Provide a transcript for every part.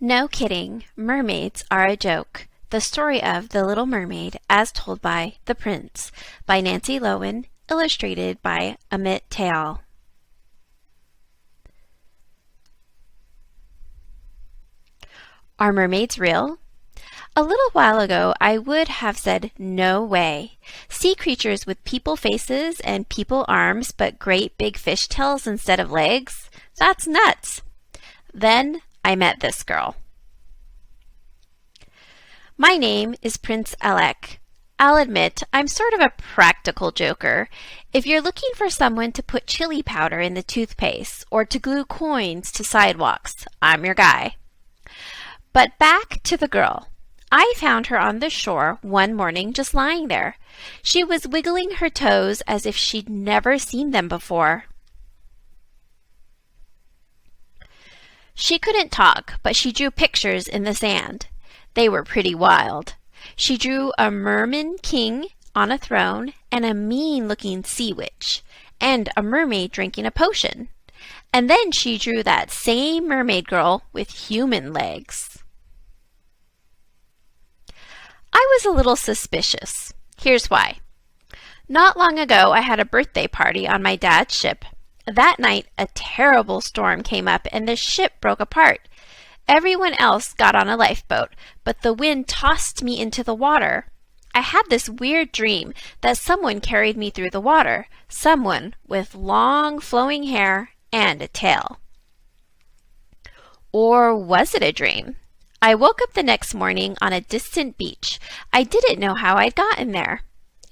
No Kidding Mermaids Are a Joke. The story of The Little Mermaid as told by The Prince by Nancy Loewen, illustrated by Amit Teal. Are mermaids real? A little while ago I would have said no way. Sea creatures with people faces and people arms but great big fish tails instead of legs? That's nuts. Then I met this girl. My name is Prince Alec. I'll admit I'm sort of a practical joker. If you're looking for someone to put chili powder in the toothpaste or to glue coins to sidewalks, I'm your guy. But back to the girl. I found her on the shore one morning just lying there. She was wiggling her toes as if she'd never seen them before. She couldn't talk, but she drew pictures in the sand. They were pretty wild. She drew a merman king on a throne and a mean-looking sea witch and a mermaid drinking a potion. And then she drew that same mermaid girl with human legs. I was a little suspicious. Here's why. Not long ago, I had a birthday party on my dad's ship. That night, a terrible storm came up and the ship broke apart. Everyone else got on a lifeboat, but the wind tossed me into the water. I had this weird dream that someone carried me through the water, someone with long flowing hair and a tail. Or was it a dream? I woke up the next morning on a distant beach. I didn't know how I'd gotten there.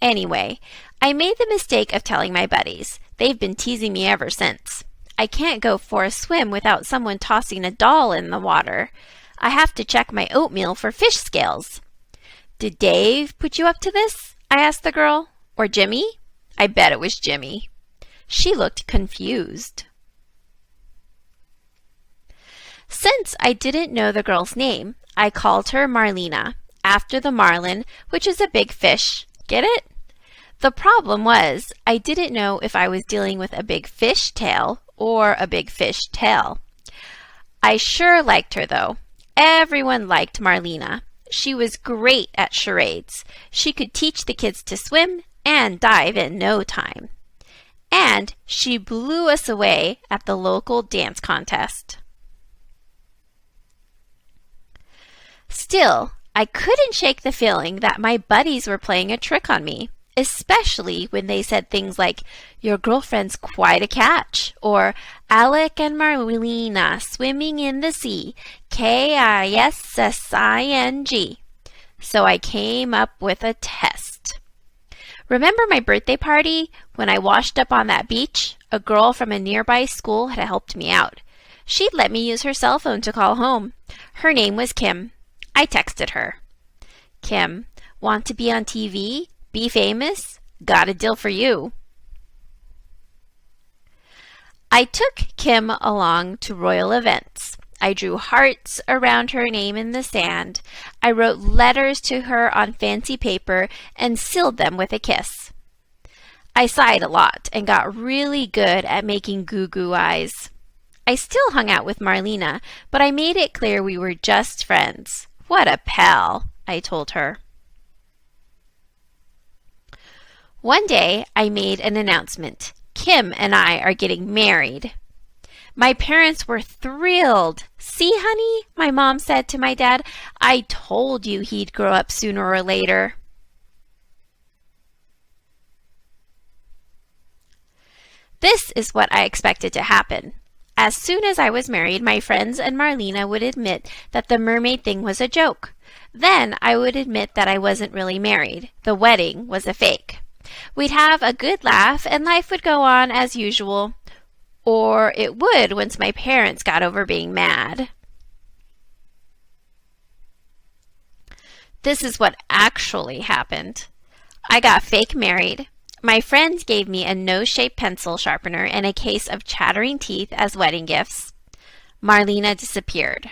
Anyway, I made the mistake of telling my buddies. They've been teasing me ever since. I can't go for a swim without someone tossing a doll in the water. I have to check my oatmeal for fish scales. Did Dave put you up to this? I asked the girl. Or Jimmy? I bet it was Jimmy. She looked confused. Since I didn't know the girl's name, I called her Marlena, after the marlin, which is a big fish. Get it? The problem was, I didn't know if I was dealing with a big fish tail or a big fish tail. I sure liked her, though. Everyone liked Marlena. She was great at charades. She could teach the kids to swim and dive in no time. And she blew us away at the local dance contest. Still, I couldn't shake the feeling that my buddies were playing a trick on me, especially when they said things like, "Your girlfriend's quite a catch," or "Alec and Marlena swimming in the sea, Kissing." So I came up with a test. Remember my birthday party when I washed up on that beach? A girl from a nearby school had helped me out. She'd let me use her cell phone to call home. Her name was Kim. I texted her. "Kim, want to be on TV? Be famous? Got a deal for you." I took Kim along to royal events. I drew hearts around her name in the sand. I wrote letters to her on fancy paper and sealed them with a kiss. I sighed a lot and got really good at making goo-goo eyes. I still hung out with Marlena, but I made it clear we were just friends. "What a pal," I told her. One day, I made an announcement. Kim and I are getting married. My parents were thrilled. "See, honey," my mom said to my dad, "I told you he'd grow up sooner or later." This is what I expected to happen. As soon as I was married, my friends and Marlena would admit that the mermaid thing was a joke. Then I would admit that I wasn't really married. The wedding was a fake. We'd have a good laugh and life would go on as usual. Or it would once my parents got over being mad. This is what actually happened. I got fake married. My friends gave me a nose-shaped pencil sharpener and a case of chattering teeth as wedding gifts. Marlena disappeared.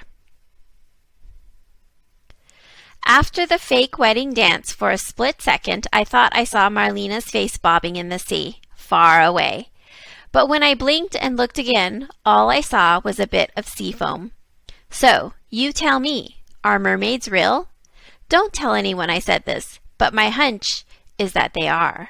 After the fake wedding dance, for a split second, I thought I saw Marlena's face bobbing in the sea, far away. But when I blinked and looked again, all I saw was a bit of sea foam. So, you tell me, are mermaids real? Don't tell anyone I said this, but my hunch is that they are.